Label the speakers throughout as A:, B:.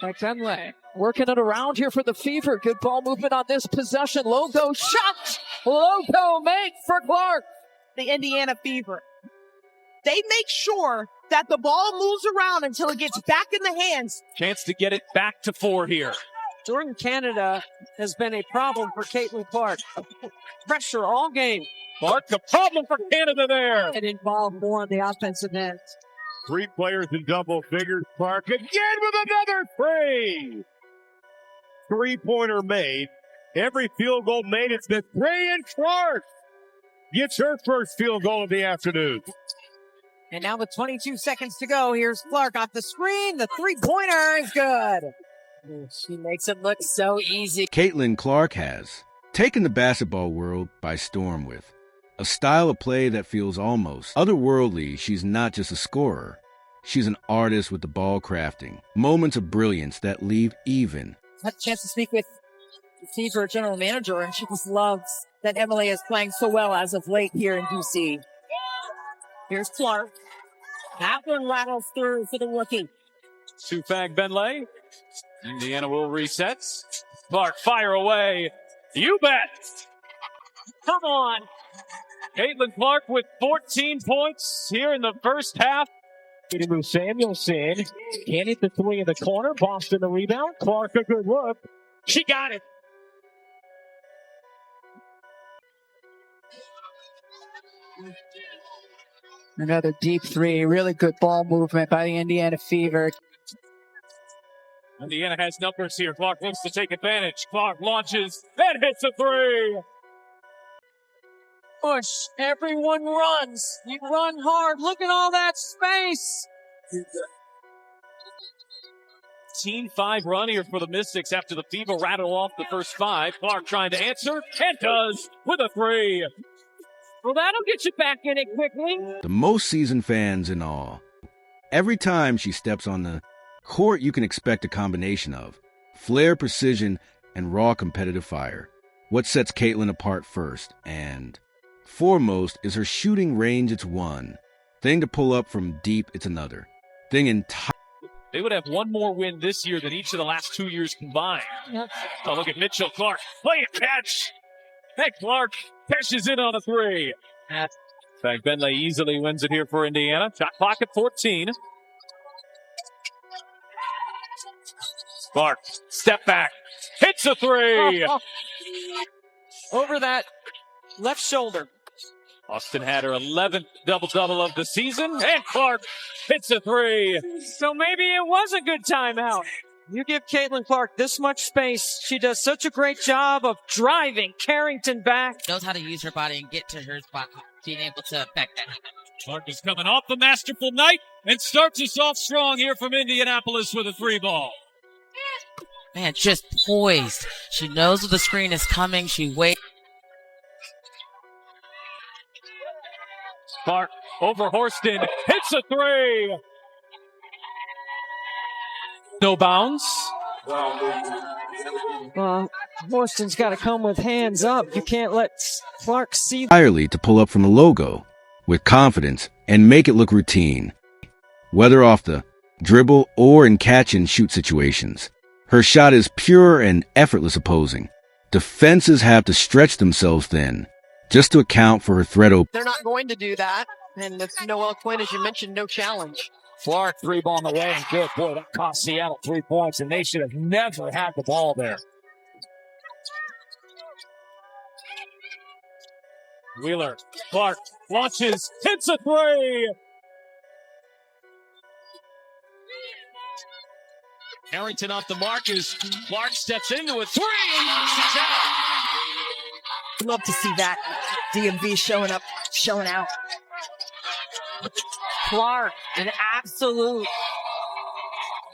A: By Benley. Working it around here for the Fever. Good ball movement on this possession. Logo shot. Logo make for Clark.
B: The Indiana Fever. They make sure that the ball moves around until it gets back in the hands.
C: Chance to get it back to 4 here.
A: Jordan Canada has been a problem for Caitlin Clark. Pressure all game.
C: Clark, a problem for Canada there.
A: It involved more on the offensive end.
D: 3 players in double figures. Clark again with another three. 3-pointer made. Every field goal made, it's been 3, and Clark gets her first field goal of the afternoon.
A: And now with 22 seconds to go, here's Clark off the screen. The three-pointer is good. She makes it look so easy.
E: Caitlin Clark has taken the basketball world by storm with a style of play that feels almost otherworldly. She's not just a scorer. She's an artist with the ball crafting, moments of brilliance that leave even.
A: I had a chance to speak with the Fever general manager, and she just loves that Emily is playing so well as of late here in DC. Here's Clark. That one rattles through for the rookie.
C: Two-fag Benley. Indiana will reset. Clark, fire away. You bet.
A: Come on.
C: Caitlin Clark with 14 points here in the first half.
D: Samuelson can't hit the 3 in the corner. Boston the rebound. Clark a good look.
C: She got it.
A: Another deep three. Really good ball movement by the Indiana Fever.
C: Indiana has numbers here. Clark looks to take advantage. Clark launches and hits a 3.
A: Push. Everyone runs. You run hard. Look at all that space.
C: Team 5 run here for the Mystics after the Fever rattle off the first 5. Clark trying to answer and does with a 3.
A: Well, that'll get you back in it quickly.
E: The most seasoned fans in awe. Every time she steps on the court, you can expect a combination of flair, precision, and raw competitive fire. What sets Caitlin apart first and foremost is her shooting range. It's one thing to pull up from deep, it's another thing entirely.
C: They would have one more win this year than each of the last 2 years combined.
A: Yep.
C: Oh, look at Mitchell Clark. Play a catch. Hey, Clark cashes in on a 3. In fact, Benley easily wins it here for Indiana. Shot clock at 14. Clark, step back. Hits a 3.
A: Over that left shoulder.
C: Austin had her 11th double-double of the season, and Clark hits a 3.
A: So maybe it was a good timeout. You give Caitlin Clark this much space. She does such a great job of driving Carrington back.
F: Knows how to use her body and get to her spot, being able to affect that.
C: Clark is coming off the masterful night and starts us off strong here from Indianapolis with a 3 ball.
F: Man, just poised. She knows when the screen is coming. She waits.
C: Clark over Horston, hits a 3. No bounds.
A: Horston's got to come with hands up. You can't let Clark see.
E: Entirely to pull up from the logo with confidence and make it look routine, whether off the dribble or in catch and shoot situations. Her shot is pure and effortless opposing. Defenses have to stretch themselves thin just to account for her threat open.
B: They're not going to do that. And it's Noelle Quinn, as you mentioned, no challenge.
D: Clark 3 ball in the way. Good. Boy, that cost Seattle 3 points, and they should have never had the ball there.
C: Wheeler, Clark launches, hits a 3. Harrington off the mark as Clark steps into a 3 and knocks it out.
B: Love to see that. DMV showing up, showing out.
A: Clark, an absolute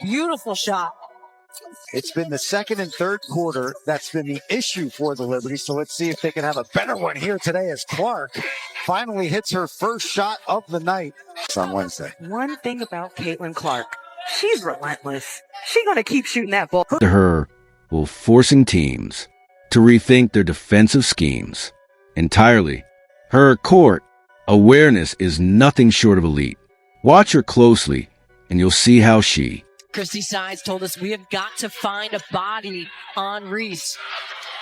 A: beautiful shot.
G: It's been the second and third quarter that's been the issue for the Liberty. So let's see if they can have a better one here today as Clark finally hits her first shot of the night on Wednesday.
B: One thing about Caitlin Clark, she's relentless. She's going to keep shooting that ball.
E: To her will forcing teams to rethink their defensive schemes entirely. Her court awareness is nothing short of elite. Watch her closely and you'll see how she
A: Christy Sides told us we have got to find a body on Reese.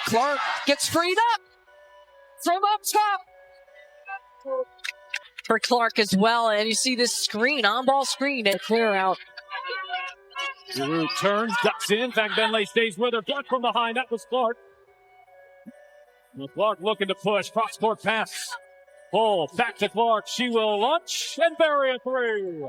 A: Clark gets freed up from up top for Clark as well. And you see this screen, on-ball screen, and clear out.
C: Giroux turns, ducks in. Van Benley stays with her. Blocked from behind. That was Clark. Well, Clark looking to push. Cross-court pass. Pull. Back to Clark. She will launch and bury a three.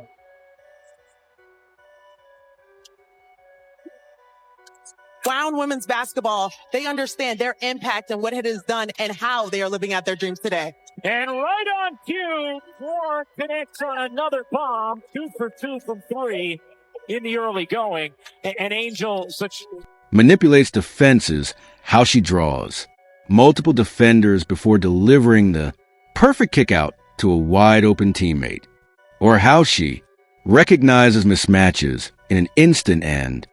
B: Brown women's basketball, they understand their impact and what it has done and how they are living out their dreams today.
C: And right on cue, Clark connects on another bomb. 2 for 2 from 3 in the early going. And Angel,
E: manipulates defenses, how she draws. Multiple defenders before delivering the perfect kick out to a wide open teammate. Or how she recognizes mismatches in an instant and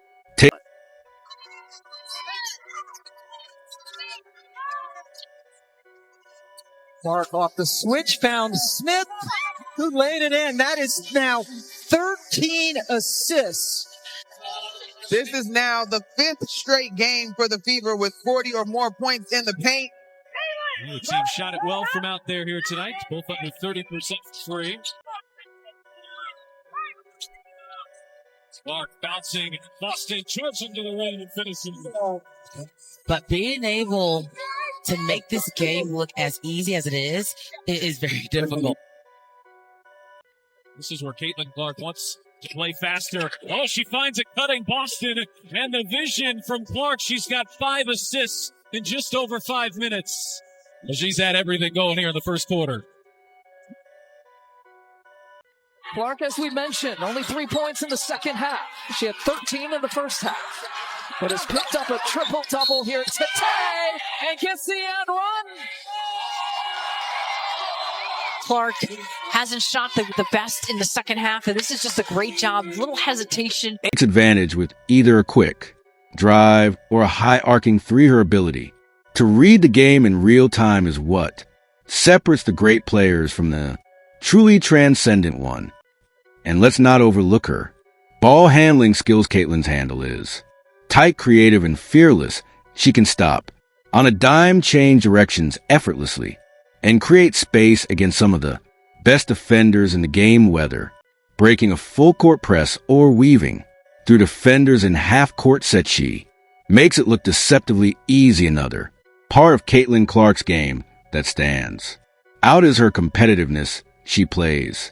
A: Clark off the switch, found Smith, who laid it in. That is now 13 assists.
H: This is now the 5th straight game for the Fever with 40 or more points in the paint.
C: the team shot it well from out there here tonight. Both up with 30% free. Clark bouncing, Boston charging to the rim and finishing.
F: But being able to make this game look as easy as it is very difficult.
C: This is where Caitlin Clark wants to play faster. Oh, she finds it cutting Boston, and the vision from Clark. She's got 5 assists in just over 5 minutes. She's had everything going here in the first quarter.
A: Clark, as we mentioned, only 3 points in the second half. She had 13 in the first half, but has picked up a triple-double here today and gets the end run.
F: Clark hasn't shot the best in the second half, and this is just a great job. Little hesitation.
E: Takes advantage with either a quick drive or a high-arcing three. Her ability to read the game in real time is what separates the great players from the truly transcendent one. And let's not overlook her ball handling skills. Caitlin's handle is tight, creative, and fearless. She can stop on a dime, change directions effortlessly, and create space against some of the best defenders in the game, whether breaking a full-court press or weaving through defenders in half-court set. She makes it look deceptively easy. Another part of Caitlin Clark's game that stands out is her competitiveness. She plays